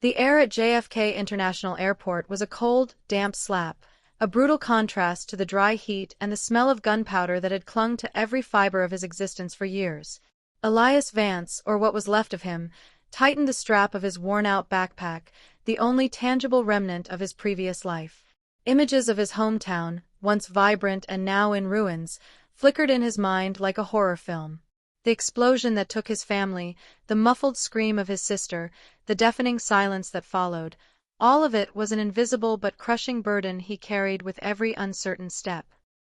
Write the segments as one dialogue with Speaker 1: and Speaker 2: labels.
Speaker 1: The air at JFK International Airport was a cold, damp slap, a brutal contrast to the dry heat and the smell of gunpowder that had clung to every fiber of his existence for years. Elias Vance, or what was left of him, tightened the strap of his worn-out backpack, the only tangible remnant of his previous life. Images of his hometown, once vibrant and now in ruins, flickered in his mind like a horror film. The explosion that took his family, the muffled scream of his sister, the deafening silence that followed, all of it was an invisible but crushing burden he carried with every uncertain step.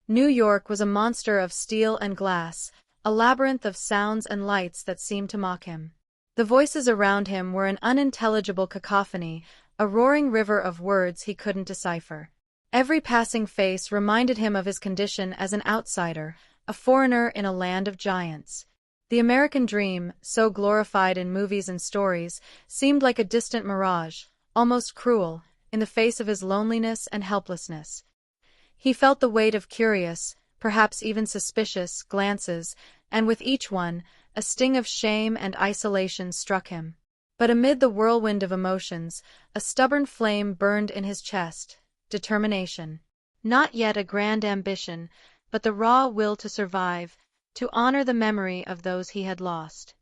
Speaker 1: New York was a monster of steel and glass, a labyrinth of sounds and lights that seemed to mock him. The voices around him were an unintelligible cacophony, a roaring river of words he couldn't decipher. Every passing face reminded him of his condition as an outsider, a foreigner in a land of giants. The American dream, so glorified in movies and stories, seemed like a distant mirage, almost cruel, in the face of his loneliness and helplessness. He felt the weight of curious, perhaps even suspicious, glances, and with each one, a sting of shame and isolation struck him. But amid the whirlwind of emotions, a stubborn flame burned in his chest, determination. Not yet a grand ambition, but the raw will to survive, to honor the memory of those he had lost.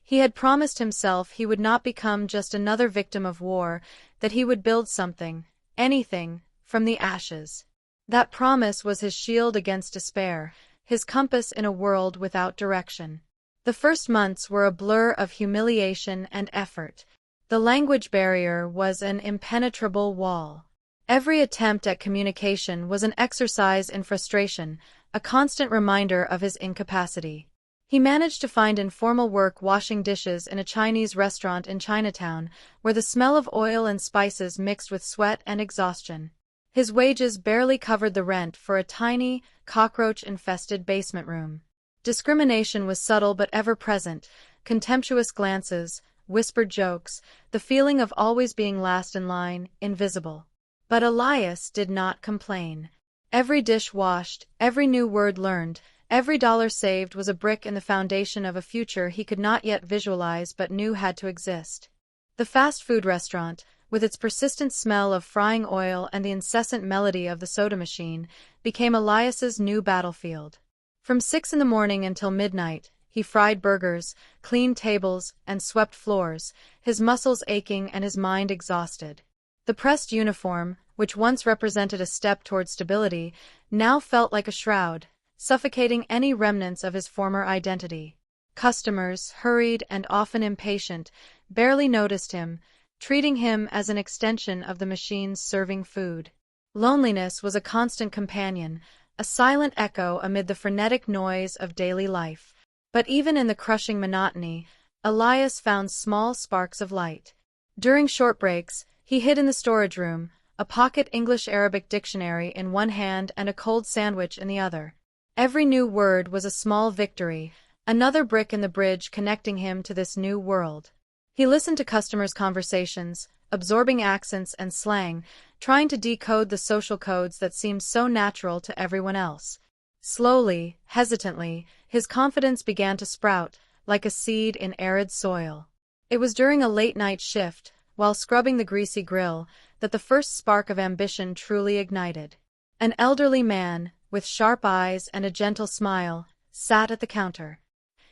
Speaker 1: He had promised himself he would not become just another victim of war, that he would build something, anything, from the ashes. That promise was his shield against despair, his compass in a world without direction. The first months were a blur of humiliation and effort. The language barrier was an impenetrable wall. Every attempt at communication was an exercise in frustration, a constant reminder of his incapacity. He managed to find informal work washing dishes in a Chinese restaurant in Chinatown, where the smell of oil and spices mixed with sweat and exhaustion. His wages barely covered the rent for a tiny, cockroach-infested basement room. Discrimination was subtle but ever-present, contemptuous glances, whispered jokes, the feeling of always being last in line, invisible. But Elias did not complain. Every dish washed, every new word learned, every dollar saved was a brick in the foundation of a future he could not yet visualize but knew had to exist. The fast food restaurant, with its persistent smell of frying oil and the incessant melody of the soda machine, became Elias's new battlefield. From 6 in the morning until midnight, he fried burgers, cleaned tables, and swept floors, his muscles aching and his mind exhausted. The pressed uniform, which once represented a step toward stability, now felt like a shroud, suffocating any remnants of his former identity. Customers, hurried and often impatient, barely noticed him, treating him as an extension of the machines serving food. Loneliness was a constant companion, a silent echo amid the frenetic noise of daily life. But even in the crushing monotony, Elias found small sparks of light. During short breaks, he hid in the storage room, a pocket English-Arabic dictionary in one hand and a cold sandwich in the other. Every new word was a small victory, another brick in the bridge connecting him to this new world. He listened to customers' conversations, absorbing accents and slang, trying to decode the social codes that seemed so natural to everyone else. Slowly, hesitantly, his confidence began to sprout, like a seed in arid soil. It was during a late-night shift, while scrubbing the greasy grill, that the first spark of ambition truly ignited. An elderly man, with sharp eyes and a gentle smile, sat at the counter.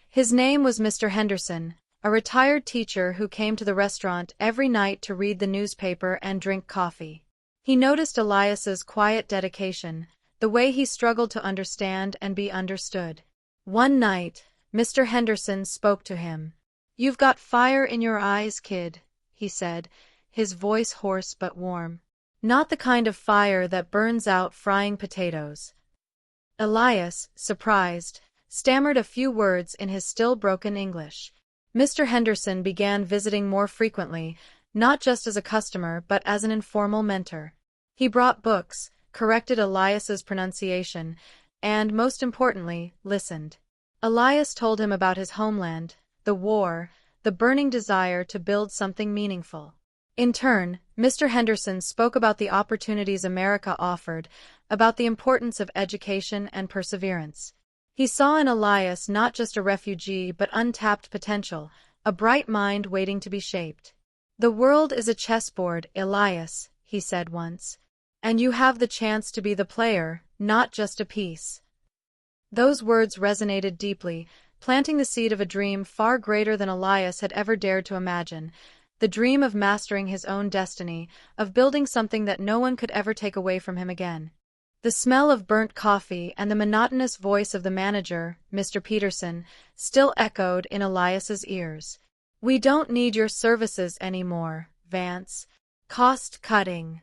Speaker 1: His name was Mr. Henderson, a retired teacher who came to the restaurant every night to read the newspaper and drink coffee. He noticed Elias's quiet dedication, the way he struggled to understand and be understood. One night, Mr. Henderson spoke to him. "You've got fire in your eyes, kid," he said, his voice hoarse but warm. "Not the kind of fire that burns out frying potatoes." Elias, surprised, stammered a few words in his still broken English. Mr. Henderson began visiting more frequently, not just as a customer but as an informal mentor. He brought books, corrected Elias's pronunciation, and, most importantly, listened. Elias told him about his homeland, the war, the burning desire to build something meaningful. In turn, Mr. Henderson spoke about the opportunities America offered, about the importance of education and perseverance. He saw in Elias not just a refugee but untapped potential, a bright mind waiting to be shaped. "The world is a chessboard, Elias," he said once. "And you have the chance to be the player, not just a piece." Those words resonated deeply, planting the seed of a dream far greater than Elias had ever dared to imagine. The dream of mastering his own destiny, of building something that no one could ever take away from him again. The smell of burnt coffee and the monotonous voice of the manager, Mr. Peterson, still echoed in Elias's ears. "We don't need your services anymore, Vance. Cost-cutting."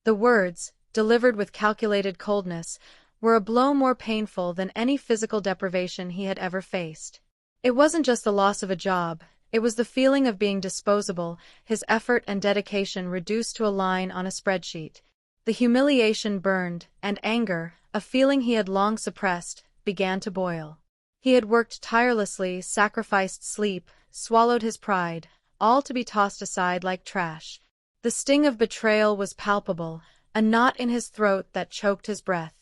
Speaker 1: The words, delivered with calculated coldness, were a blow more painful than any physical deprivation he had ever faced. It wasn't just the loss of a job, it was the feeling of being disposable, his effort and dedication reduced to a line on a spreadsheet. The humiliation burned, and anger, a feeling he had long suppressed, began to boil. He had worked tirelessly, sacrificed sleep, swallowed his pride, all to be tossed aside like trash. The sting of betrayal was palpable, a knot in his throat that choked his breath.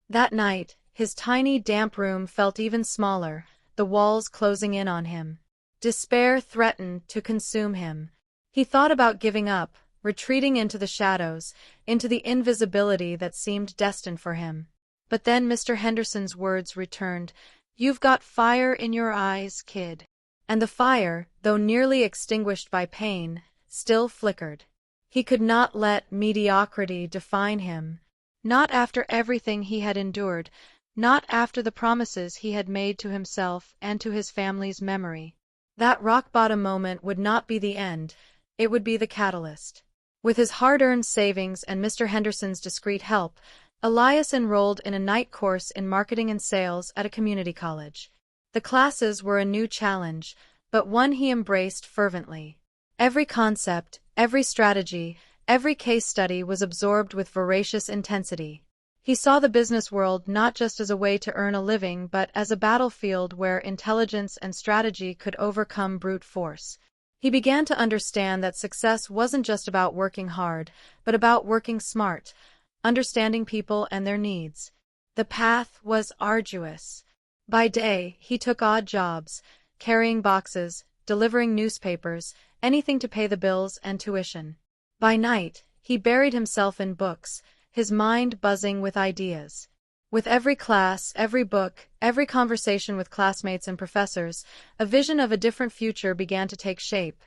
Speaker 1: That night, his tiny, damp room felt even smaller, the walls closing in on him. Despair threatened to consume him. He thought about giving up, retreating into the shadows, into the invisibility that seemed destined for him. But then Mr. Henderson's words returned. "You've got fire in your eyes, kid." And the fire, though nearly extinguished by pain, still flickered. He could not let mediocrity define him. Not after everything he had endured, not after the promises he had made to himself and to his family's memory. That rock-bottom moment would not be the end, it would be the catalyst. With his hard-earned savings and Mr. Henderson's discreet help, Elias enrolled in a night course in marketing and sales at a community college. The classes were a new challenge, but one he embraced fervently. Every concept, every strategy, every case study was absorbed with voracious intensity. He saw the business world not just as a way to earn a living but as a battlefield where intelligence and strategy could overcome brute force. He began to understand that success wasn't just about working hard, but about working smart, understanding people and their needs. The path was arduous. By day, he took odd jobs, carrying boxes, delivering newspapers, anything to pay the bills and tuition. By night, he buried himself in books, his mind buzzing with ideas. With every class, every book, every conversation with classmates and professors, a vision of a different future began to take shape,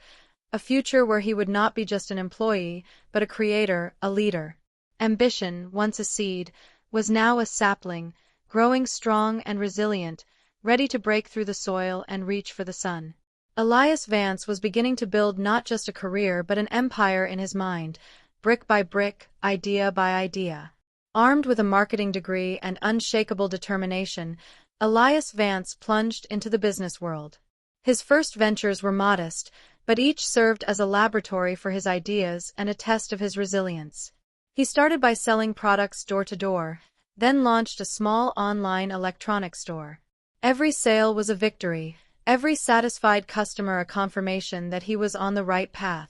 Speaker 1: a future where he would not be just an employee, but a creator, a leader. Ambition, once a seed, was now a sapling, growing strong and resilient, ready to break through the soil and reach for the sun. Elias Vance was beginning to build not just a career but an empire in his mind, brick by brick, idea by idea. Armed with a marketing degree and unshakable determination, Elias Vance plunged into the business world. His first ventures were modest, but each served as a laboratory for his ideas and a test of his resilience. He started by selling products door to door, then launched a small online electronics store. Every sale was a victory, every satisfied customer a confirmation that he was on the right path.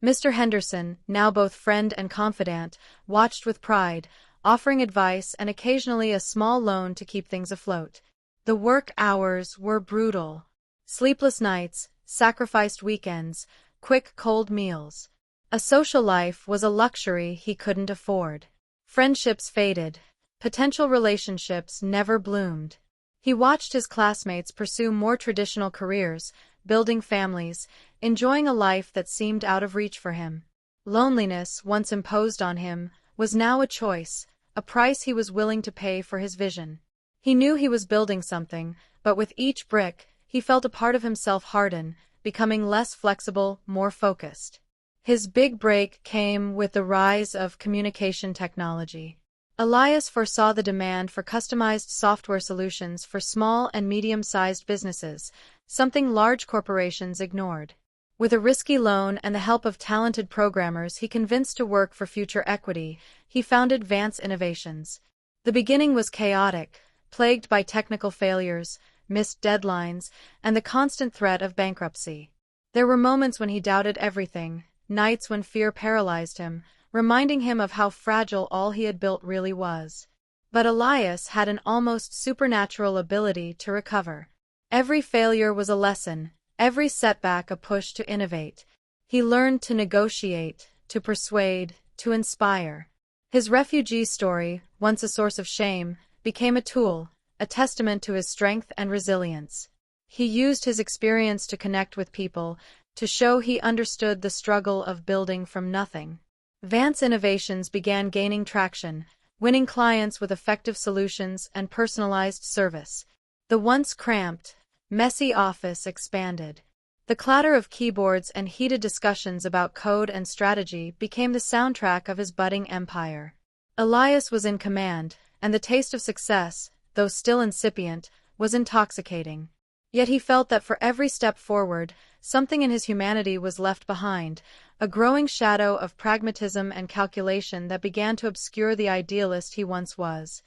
Speaker 1: Mr. Henderson, now both friend and confidant, watched with pride, offering advice and occasionally a small loan to keep things afloat. The work hours were brutal. Sleepless nights, sacrificed weekends, quick cold meals. A social life was a luxury he couldn't afford. Friendships faded. Potential relationships never bloomed. He watched his classmates pursue more traditional careers, building families, enjoying a life that seemed out of reach for him. Loneliness, once imposed on him, was now a choice, a price he was willing to pay for his vision. He knew he was building something, but with each brick, he felt a part of himself harden, becoming less flexible, more focused. His big break came with the rise of communication technology. Elias foresaw the demand for customized software solutions for small and medium-sized businesses, something large corporations ignored. With a risky loan and the help of talented programmers he convinced to work for future equity, he founded Vance Innovations. The beginning was chaotic, plagued by technical failures, missed deadlines, and the constant threat of bankruptcy. There were moments when he doubted everything, nights when fear paralyzed him, reminding him of how fragile all he had built really was. But Elias had an almost supernatural ability to recover. Every failure was a lesson, every setback a push to innovate. He learned to negotiate, to persuade, to inspire. His refugee story, once a source of shame, became a tool, a testament to his strength and resilience. He used his experience to connect with people, to show he understood the struggle of building from nothing. Vance Innovations began gaining traction, winning clients with effective solutions and personalized service. The once cramped, messy office expanded. The clatter of keyboards and heated discussions about code and strategy became the soundtrack of his budding empire. Elias was in command, and the taste of success, though still incipient, was intoxicating. Yet he felt that for every step forward, something in his humanity was left behind, a growing shadow of pragmatism and calculation that began to obscure the idealist he once was.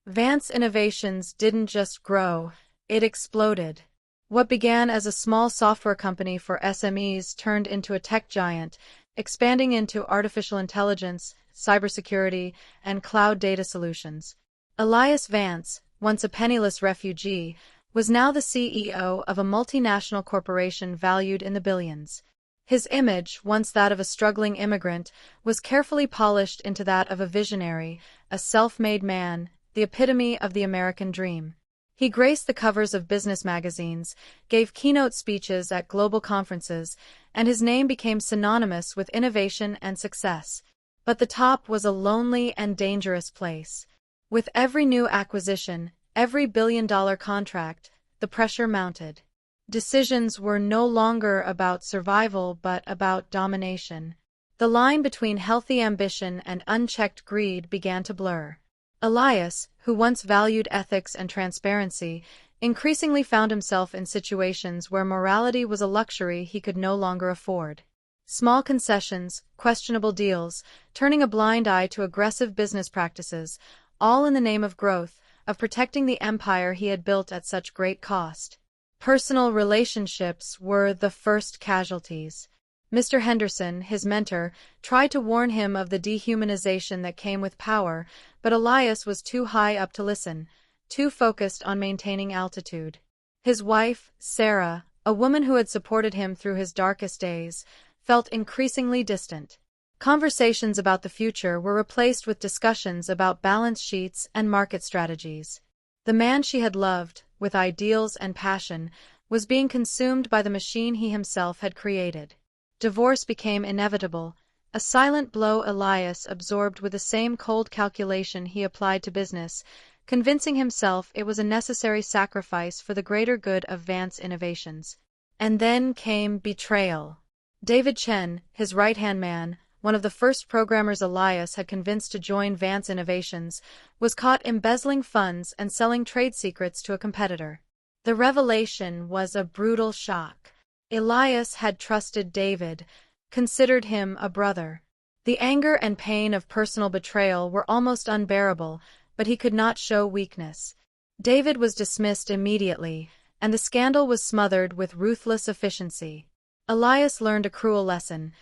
Speaker 1: Vance Innovations didn't just grow, it exploded. What began as a small software company for SMEs turned into a tech giant, expanding into artificial intelligence, cybersecurity, and cloud data solutions. Elias Vance, once a penniless refugee, was now the CEO of a multinational corporation valued in the billions. His image, once that of a struggling immigrant, was carefully polished into that of a visionary, a self-made man, the epitome of the American dream. He graced the covers of business magazines, gave keynote speeches at global conferences, and his name became synonymous with innovation and success. But the top was a lonely and dangerous place. With every new acquisition, every billion-dollar contract, the pressure mounted. Decisions were no longer about survival but about domination. The line between healthy ambition and unchecked greed began to blur. Elias, who once valued ethics and transparency, increasingly found himself in situations where morality was a luxury he could no longer afford. Small concessions, questionable deals, turning a blind eye to aggressive business practices, all in the name of growth, of protecting the empire he had built at such great cost. Personal relationships were the first casualties. Mr. Henderson, his mentor, tried to warn him of the dehumanization that came with power, but Elias was too high up to listen, too focused on maintaining altitude. His wife, Sarah, a woman who had supported him through his darkest days, felt increasingly distant. Conversations about the future were replaced with discussions about balance sheets and market strategies. The man she had loved, with ideals and passion, was being consumed by the machine he himself had created. Divorce became inevitable, a silent blow Elias absorbed with the same cold calculation he applied to business, convincing himself it was a necessary sacrifice for the greater good of Vance Innovations. And then came betrayal. David Chen, his right-hand man, one of the first programmers Elias had convinced to join Vance Innovations, was caught embezzling funds and selling trade secrets to a competitor. The revelation was a brutal shock. Elias had trusted David, considered him a brother. The anger and pain of personal betrayal were almost unbearable, but he could not show weakness. David was dismissed immediately, and the scandal was smothered with ruthless efficiency. Elias learned a cruel lesson.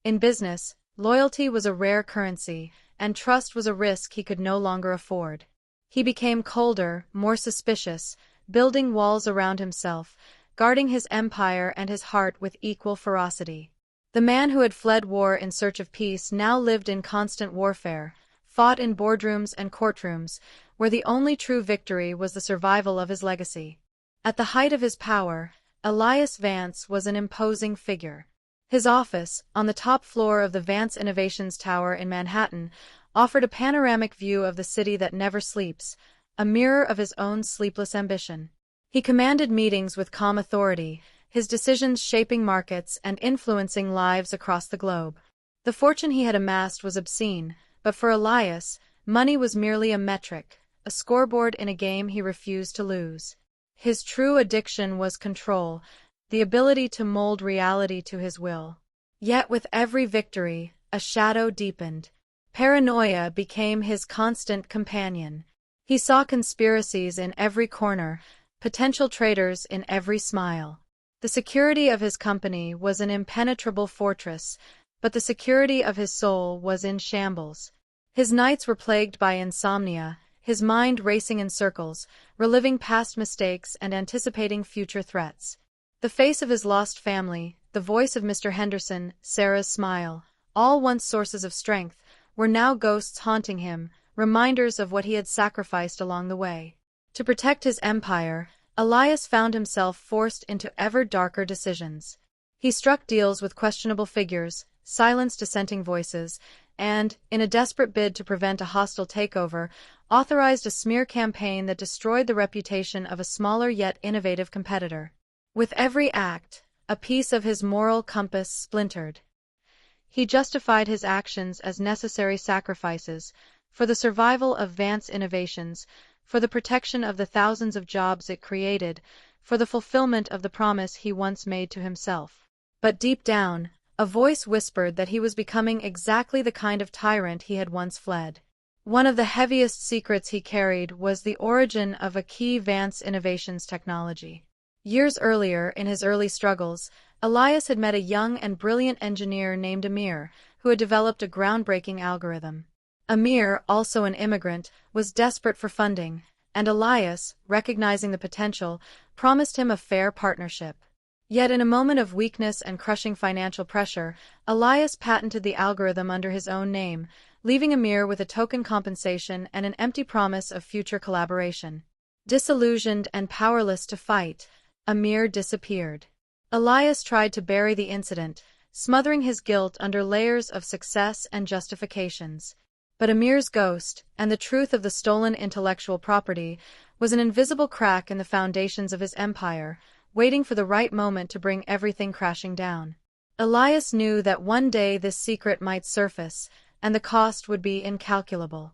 Speaker 1: In business, loyalty was a rare currency, and trust was a risk he could no longer afford. He became colder, more suspicious, building walls around himself, guarding his empire and his heart with equal ferocity. The man who had fled war in search of peace now lived in constant warfare, fought in boardrooms and courtrooms, where the only true victory was the survival of his legacy. At the height of his power, Elias Vance was an imposing figure. His office, on the top floor of the Vance Innovations Tower in Manhattan, offered a panoramic view of the city that never sleeps, a mirror of his own sleepless ambition. He commanded meetings with calm authority, his decisions shaping markets and influencing lives across the globe. The fortune he had amassed was obscene, but for Elias, money was merely a metric, a scoreboard in a game he refused to lose. His true addiction was control, the ability to mold reality to his will. Yet with every victory, a shadow deepened. Paranoia became his constant companion. He saw conspiracies in every corner, potential traitors in every smile. The security of his company was an impenetrable fortress, but the security of his soul was in shambles. His nights were plagued by insomnia, his mind racing in circles, reliving past mistakes and anticipating future threats. The face of his lost family, the voice of Mr. Henderson, Sarah's smile, all once sources of strength, were now ghosts haunting him, reminders of what he had sacrificed along the way. To protect his empire, Elias found himself forced into ever darker decisions. He struck deals with questionable figures, silenced dissenting voices, and, in a desperate bid to prevent a hostile takeover, authorized a smear campaign that destroyed the reputation of a smaller yet innovative competitor. With every act, a piece of his moral compass splintered. He justified his actions as necessary sacrifices for the survival of Vance Innovations, for the protection of the thousands of jobs it created, for the fulfillment of the promise he once made to himself. But deep down, a voice whispered that he was becoming exactly the kind of tyrant he had once fled. One of the heaviest secrets he carried was the origin of a key Vance Innovations technology. Years earlier, in his early struggles, Elias had met a young and brilliant engineer named Amir, who had developed a groundbreaking algorithm. Amir, also an immigrant, was desperate for funding, and Elias, recognizing the potential, promised him a fair partnership. Yet in a moment of weakness and crushing financial pressure, Elias patented the algorithm under his own name, leaving Amir with a token compensation and an empty promise of future collaboration. Disillusioned and powerless to fight, Amir disappeared. Elias tried to bury the incident, smothering his guilt under layers of success and justifications. But Amir's ghost, and the truth of the stolen intellectual property, was an invisible crack in the foundations of his empire, waiting for the right moment to bring everything crashing down. Elias knew that one day this secret might surface, and the cost would be incalculable.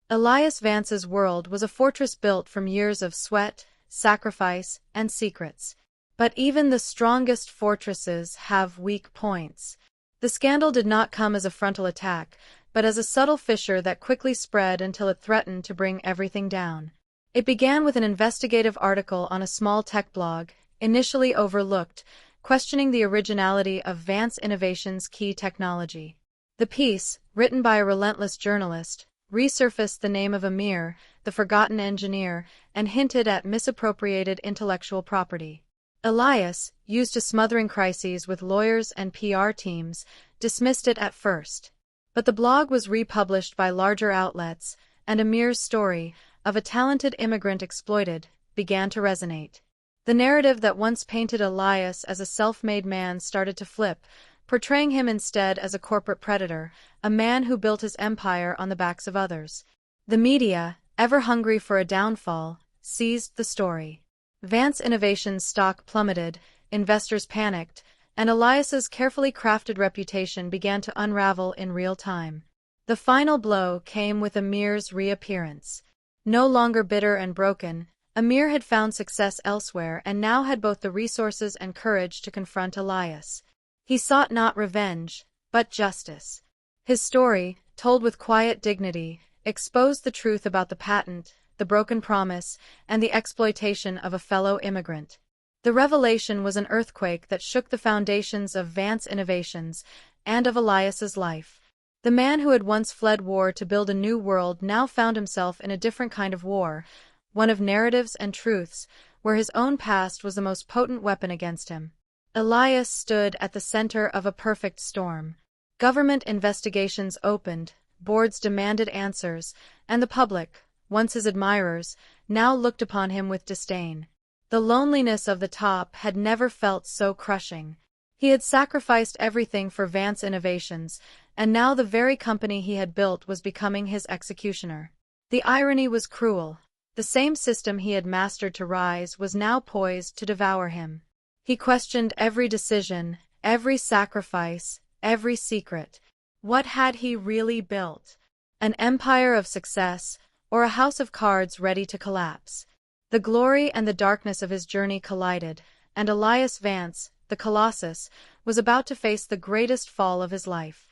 Speaker 1: Elias Vance's world was a fortress built from years of sweat, sacrifice, and secrets. But even the strongest fortresses have weak points. The scandal did not come as a frontal attack, but as a subtle fissure that quickly spread until it threatened to bring everything down. It began with an investigative article on a small tech blog, initially overlooked, questioning the originality of Vance Innovations' key technology. The piece, written by a relentless journalist, resurfaced the name of Amir, the forgotten engineer, and hinted at misappropriated intellectual property. Elias, used to smothering crises with lawyers and PR teams, dismissed it at first. But the blog was republished by larger outlets, and Amir's story, of a talented immigrant exploited, began to resonate. The narrative that once painted Elias as a self-made man started to flip, portraying him instead as a corporate predator, a man who built his empire on the backs of others. The media, ever hungry for a downfall, seized the story. Vance Innovations' stock plummeted, investors panicked, and Elias's carefully crafted reputation began to unravel in real time. The final blow came with Amir's reappearance. No longer bitter and broken, Amir had found success elsewhere and now had both the resources and courage to confront Elias. He sought not revenge, but justice. His story, told with quiet dignity, exposed the truth about the patent, the broken promise, and the exploitation of a fellow immigrant. The revelation was an earthquake that shook the foundations of Vance Innovations and of Elias's life. The man who had once fled war to build a new world now found himself in a different kind of war, one of narratives and truths, where his own past was the most potent weapon against him. Elias stood at the center of a perfect storm. Government investigations opened, boards demanded answers, and the public, once his admirers, now looked upon him with disdain. The loneliness of the top had never felt so crushing. He had sacrificed everything for Vance Innovations, and now the very company he had built was becoming his executioner. The irony was cruel. The same system he had mastered to rise was now poised to devour him. He questioned every decision, every sacrifice, every secret. What had he really built? An empire of success, or a house of cards ready to collapse? The glory and the darkness of his journey collided, and Elias Vance, the Colossus, was about to face the greatest fall of his life.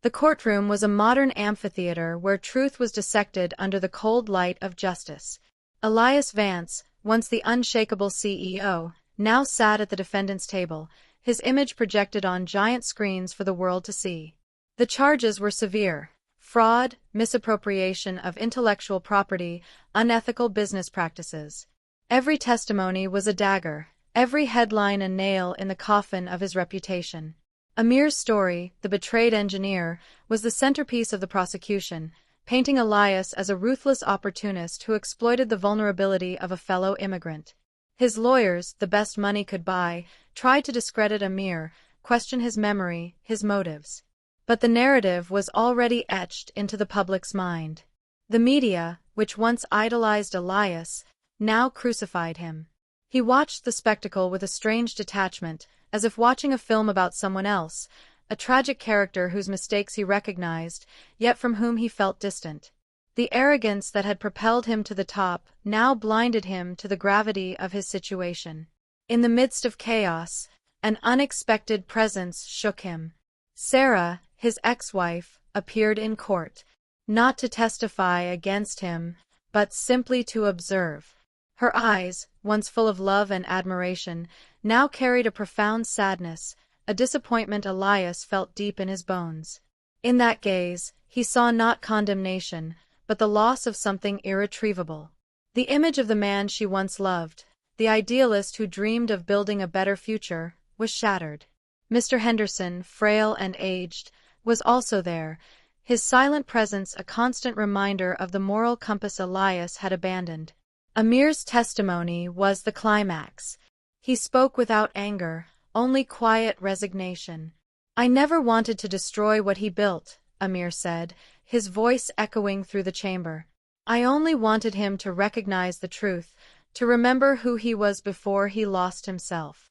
Speaker 1: The courtroom was a modern amphitheater where truth was dissected under the cold light of justice. Elias Vance, once the unshakable CEO, now sat at the defendant's table, his image projected on giant screens for the world to see. The charges were severe: fraud, misappropriation of intellectual property, unethical business practices. Every testimony was a dagger, every headline a nail in the coffin of his reputation. Amir's story, The Betrayed Engineer, was the centerpiece of the prosecution, painting Elias as a ruthless opportunist who exploited the vulnerability of a fellow immigrant. His lawyers, the best money could buy, tried to discredit Amir, question his memory, his motives. But the narrative was already etched into the public's mind. The media, which once idolized Elias, now crucified him. He watched the spectacle with a strange detachment, as if watching a film about someone else, a tragic character whose mistakes he recognized, yet from whom he felt distant. The arrogance that had propelled him to the top now blinded him to the gravity of his situation. In the midst of chaos, an unexpected presence shook him. Sarah, his ex-wife, appeared in court, not to testify against him, but simply to observe. Her eyes, once full of love and admiration, now carried a profound sadness, a disappointment Elias felt deep in his bones. In that gaze, he saw not condemnation, but the loss of something irretrievable. The image of the man she once loved, the idealist who dreamed of building a better future, was shattered. Mr. Henderson, frail and aged, was also there, his silent presence a constant reminder of the moral compass Elias had abandoned. Amir's testimony was the climax. He spoke without anger, only quiet resignation. "I never wanted to destroy what he built," Amir said, his voice echoing through the chamber. "I only wanted him to recognize the truth, to remember who he was before he lost himself."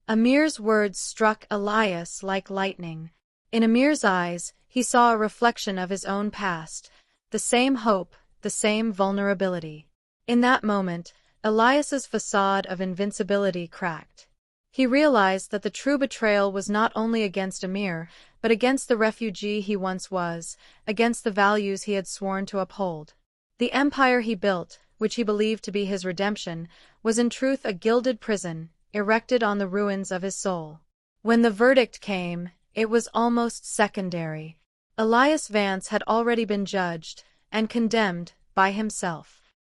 Speaker 1: Amir's words struck Elias like lightning. In Amir's eyes, he saw a reflection of his own past, the same hope, the same vulnerability. In that moment, Elias's facade of invincibility cracked. He realized that the true betrayal was not only against Amir, but against the refugee he once was, against the values he had sworn to uphold. The empire he built, which he believed to be his redemption, was in truth a gilded prison, erected on the ruins of his soul. When the verdict came, it was almost secondary. Elias Vance had already been judged, and condemned, by himself.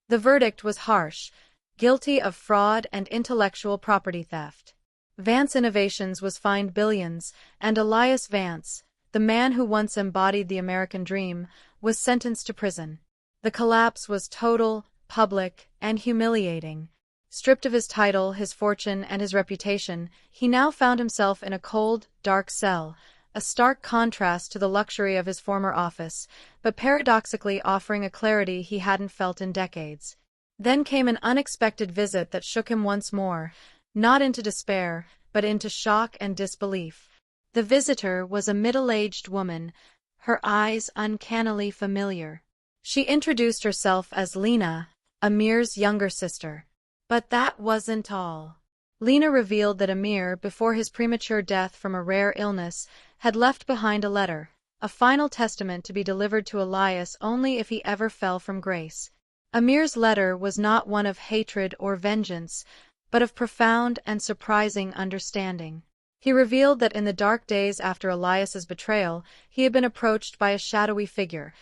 Speaker 1: The verdict was harsh, guilty of fraud and intellectual property theft. Vance Innovations was fined billions, and Elias Vance, the man who once embodied the American dream, was sentenced to prison. The collapse was total, public, and humiliating. Stripped of his title, his fortune, and his reputation, he now found himself in a cold, dark cell, a stark contrast to the luxury of his former office, but paradoxically offering a clarity he hadn't felt in decades. Then came an unexpected visit that shook him once more, not into despair, but into shock and disbelief. The visitor was a middle-aged woman, her eyes uncannily familiar. She introduced herself as Lena, Amir's younger sister. But that wasn't all. Lena revealed that Amir, before his premature death from a rare illness, had left behind a letter, a final testament to be delivered to Elias only if he ever fell from grace. Amir's letter was not one of hatred or vengeance, but of profound and surprising understanding. He revealed that in the dark days after Elias's betrayal, he had been approached by a shadowy figure,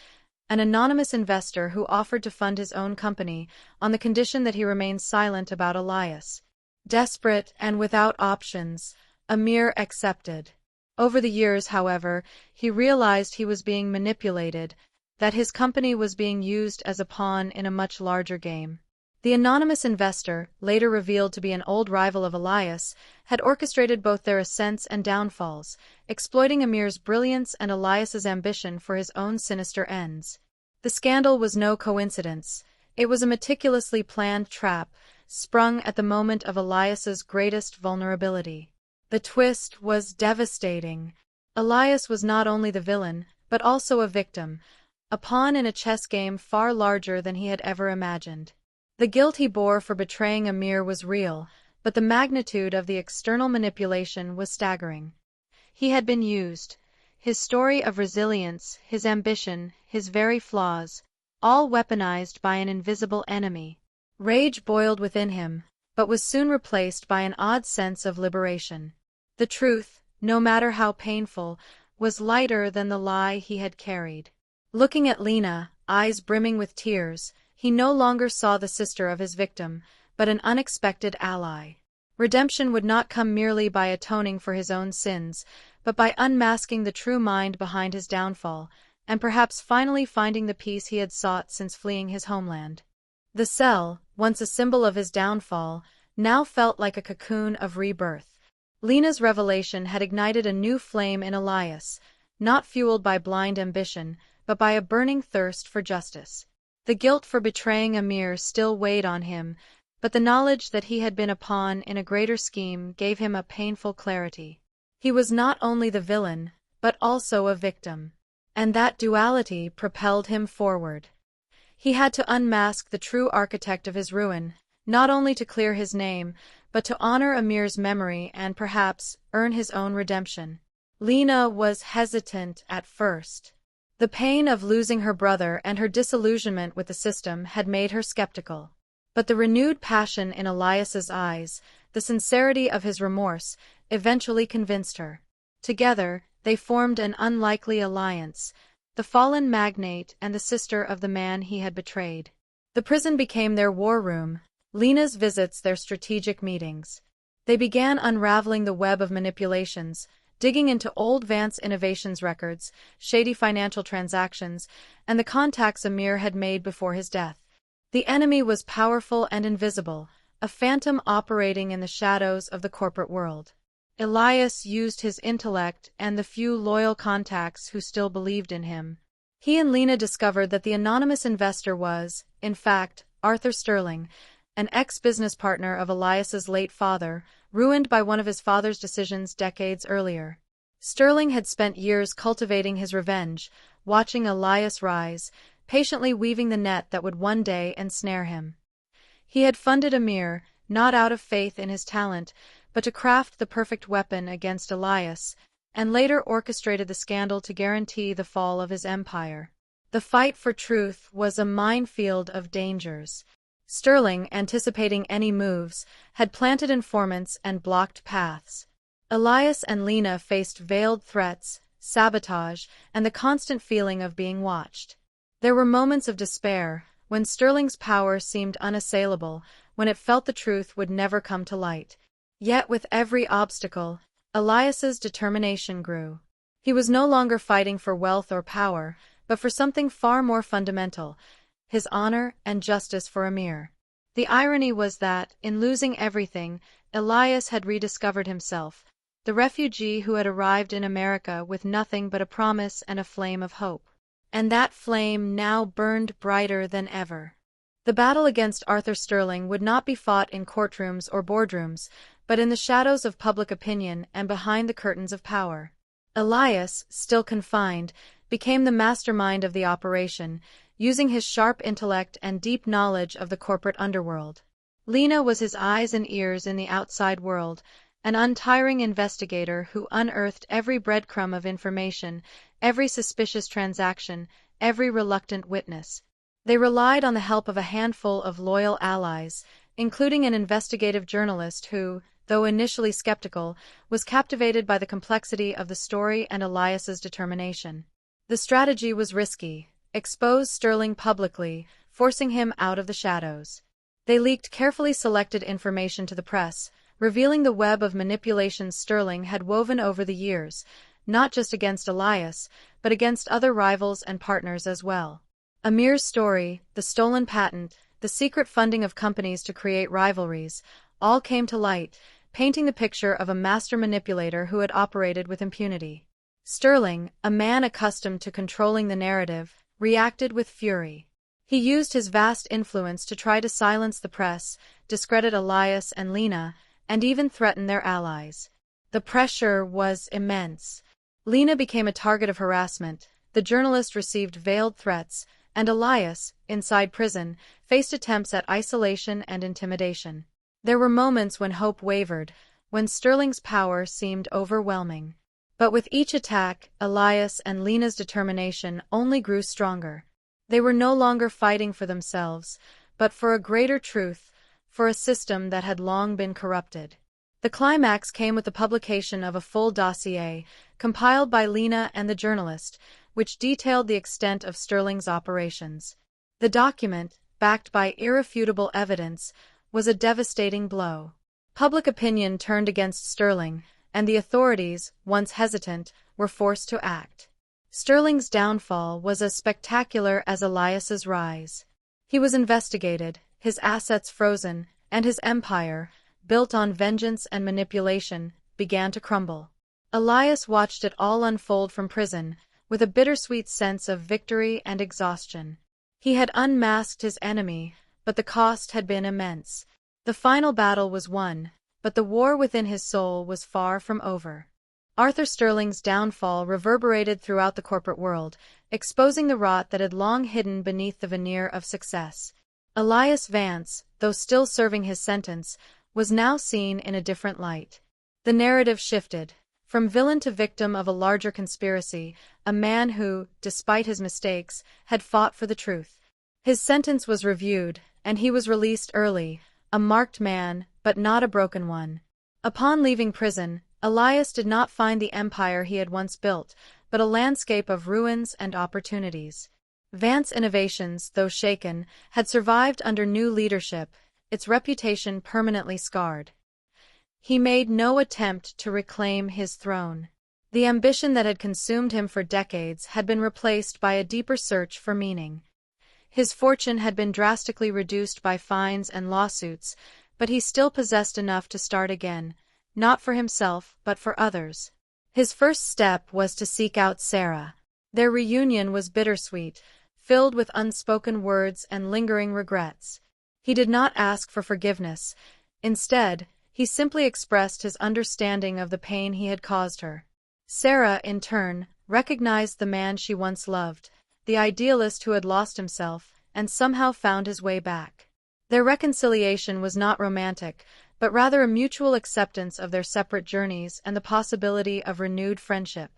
Speaker 1: an anonymous investor who offered to fund his own company on the condition that he remain silent about Elias. Desperate and without options, Amir accepted. Over the years, however, he realized he was being manipulated, that his company was being used as a pawn in a much larger game. The anonymous investor, later revealed to be an old rival of Elias, had orchestrated both their ascents and downfalls, exploiting Amir's brilliance and Elias's ambition for his own sinister ends. The scandal was no coincidence. It was a meticulously planned trap, sprung at the moment of Elias's greatest vulnerability. The twist was devastating. Elias was not only the villain, but also a victim, a pawn in a chess game far larger than he had ever imagined. The guilt he bore for betraying Amir was real, but the magnitude of the external manipulation was staggering. He had been used. His story of resilience, his ambition, his very flaws, all weaponized by an invisible enemy. Rage boiled within him, but was soon replaced by an odd sense of liberation. The truth, no matter how painful, was lighter than the lie he had carried. Looking at Lena, eyes brimming with tears, he no longer saw the sister of his victim, but an unexpected ally. Redemption would not come merely by atoning for his own sins, but by unmasking the true mind behind his downfall, and perhaps finally finding the peace he had sought since fleeing his homeland. The cell, once a symbol of his downfall, now felt like a cocoon of rebirth. Lena's revelation had ignited a new flame in Elias, not fueled by blind ambition, but by a burning thirst for justice. The guilt for betraying Amir still weighed on him, but the knowledge that he had been a pawn in a greater scheme gave him a painful clarity. He was not only the villain, but also a victim. And that duality propelled him forward. He had to unmask the true architect of his ruin, not only to clear his name, but to honor Amir's memory and perhaps earn his own redemption. Lena was hesitant at first. The pain of losing her brother and her disillusionment with the system had made her skeptical. But the renewed passion in Elias's eyes, the sincerity of his remorse, eventually convinced her. Together, they formed an unlikely alliance, the fallen magnate and the sister of the man he had betrayed. The prison became their war room, Lena's visits their strategic meetings. They began unraveling the web of manipulations, digging into old Vance Innovations records, shady financial transactions, and the contacts Amir had made before his death. The enemy was powerful and invisible, a phantom operating in the shadows of the corporate world. Elias used his intellect and the few loyal contacts who still believed in him. He and Lena discovered that the anonymous investor was, in fact, Arthur Sterling, an ex-business partner of Elias's late father, ruined by one of his father's decisions decades earlier. Sterling had spent years cultivating his revenge, watching Elias rise, patiently weaving the net that would one day ensnare him. He had funded Amir, not out of faith in his talent, but to craft the perfect weapon against Elias, and later orchestrated the scandal to guarantee the fall of his empire. The fight for truth was a minefield of dangers. Sterling, anticipating any moves, had planted informants and blocked paths. Elias and Lena faced veiled threats, sabotage, and the constant feeling of being watched. There were moments of despair, when Sterling's power seemed unassailable, when it felt the truth would never come to light. Yet with every obstacle, Elias's determination grew. He was no longer fighting for wealth or power, but for something far more fundamental, his honor and justice for Amir. The irony was that, in losing everything, Elias had rediscovered himself, the refugee who had arrived in America with nothing but a promise and a flame of hope. And that flame now burned brighter than ever. The battle against Arthur Sterling would not be fought in courtrooms or boardrooms, but in the shadows of public opinion and behind the curtains of power. Elias, still confined, became the mastermind of the operation, using his sharp intellect and deep knowledge of the corporate underworld. Lena was his eyes and ears in the outside world, an untiring investigator who unearthed every breadcrumb of information, every suspicious transaction, every reluctant witness. They relied on the help of a handful of loyal allies, including an investigative journalist who, though initially skeptical, was captivated by the complexity of the story and Elias's determination. The strategy was risky: expose Sterling publicly, forcing him out of the shadows. They leaked carefully selected information to the press, revealing the web of manipulations Sterling had woven over the years, not just against Elias, but against other rivals and partners as well. Amir's story, the stolen patent, the secret funding of companies to create rivalries, all came to light, painting the picture of a master manipulator who had operated with impunity. Sterling, a man accustomed to controlling the narrative, reacted with fury. He used his vast influence to try to silence the press, discredit Elias and Lena, and even threaten their allies. The pressure was immense. Lena became a target of harassment, the journalist received veiled threats, and Elias, inside prison, faced attempts at isolation and intimidation. There were moments when hope wavered, when Sterling's power seemed overwhelming. But with each attack, Elias and Lena's determination only grew stronger. They were no longer fighting for themselves, but for a greater truth, for a system that had long been corrupted. The climax came with the publication of a full dossier, compiled by Lena and the journalist, which detailed the extent of Sterling's operations. The document, backed by irrefutable evidence, was a devastating blow. Public opinion turned against Sterling, and the authorities, once hesitant, were forced to act. Sterling's downfall was as spectacular as Elias's rise. He was investigated, his assets frozen, and his empire, built on vengeance and manipulation, began to crumble. Elias watched it all unfold from prison, with a bittersweet sense of victory and exhaustion. He had unmasked his enemy, but the cost had been immense. The final battle was won, but the war within his soul was far from over. Arthur Sterling's downfall reverberated throughout the corporate world, exposing the rot that had long hidden beneath the veneer of success. Elias Vance, though still serving his sentence, was now seen in a different light. The narrative shifted. From villain to victim of a larger conspiracy, a man who, despite his mistakes, had fought for the truth. His sentence was reviewed, and he was released early, a marked man, but not a broken one. Upon leaving prison, Elias did not find the empire he had once built, but a landscape of ruins and opportunities. Vance Innovations, though shaken, had survived under new leadership, its reputation permanently scarred. He made no attempt to reclaim his throne. The ambition that had consumed him for decades had been replaced by a deeper search for meaning. His fortune had been drastically reduced by fines and lawsuits, but he still possessed enough to start again, not for himself but for others. His first step was to seek out Sarah. Their reunion was bittersweet, filled with unspoken words and lingering regrets. He did not ask for forgiveness. Instead, he simply expressed his understanding of the pain he had caused her. Sarah, in turn, recognized the man she once loved, the idealist who had lost himself and somehow found his way back. Their reconciliation was not romantic, but rather a mutual acceptance of their separate journeys and the possibility of renewed friendship.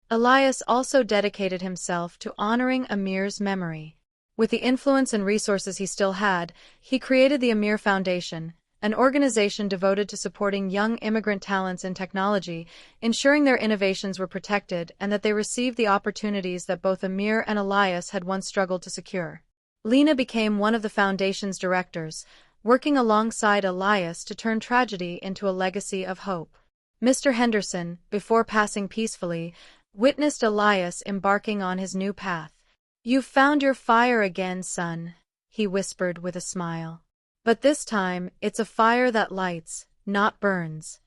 Speaker 1: Elias also dedicated himself to honoring Amir's memory. With the influence and resources he still had, he created the Amir Foundation, an organization devoted to supporting young immigrant talents in technology, ensuring their innovations were protected and that they received the opportunities that both Amir and Elias had once struggled to secure. Lena became one of the foundation's directors, working alongside Elias to turn tragedy into a legacy of hope. Mr. Henderson, before passing peacefully, witnessed Elias embarking on his new path. "You've found your fire again, son," he whispered with a smile. "But this time, it's a fire that lights, not burns."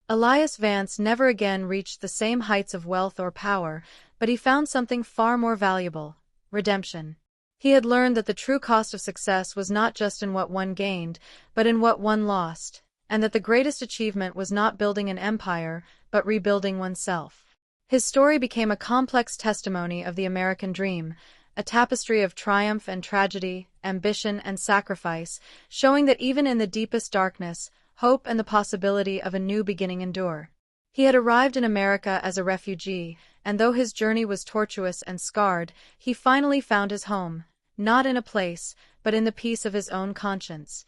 Speaker 1: Elias Vance never again reached the same heights of wealth or power, but he found something far more valuable: redemption. He had learned that the true cost of success was not just in what one gained, but in what one lost, and that the greatest achievement was not building an empire, but rebuilding oneself. His story became a complex testimony of the American dream, a tapestry of triumph and tragedy, ambition and sacrifice, showing that even in the deepest darkness, hope and the possibility of a new beginning endure. He had arrived in America as a refugee, and though his journey was tortuous and scarred, he finally found his home, not in a place, but in the peace of his own conscience.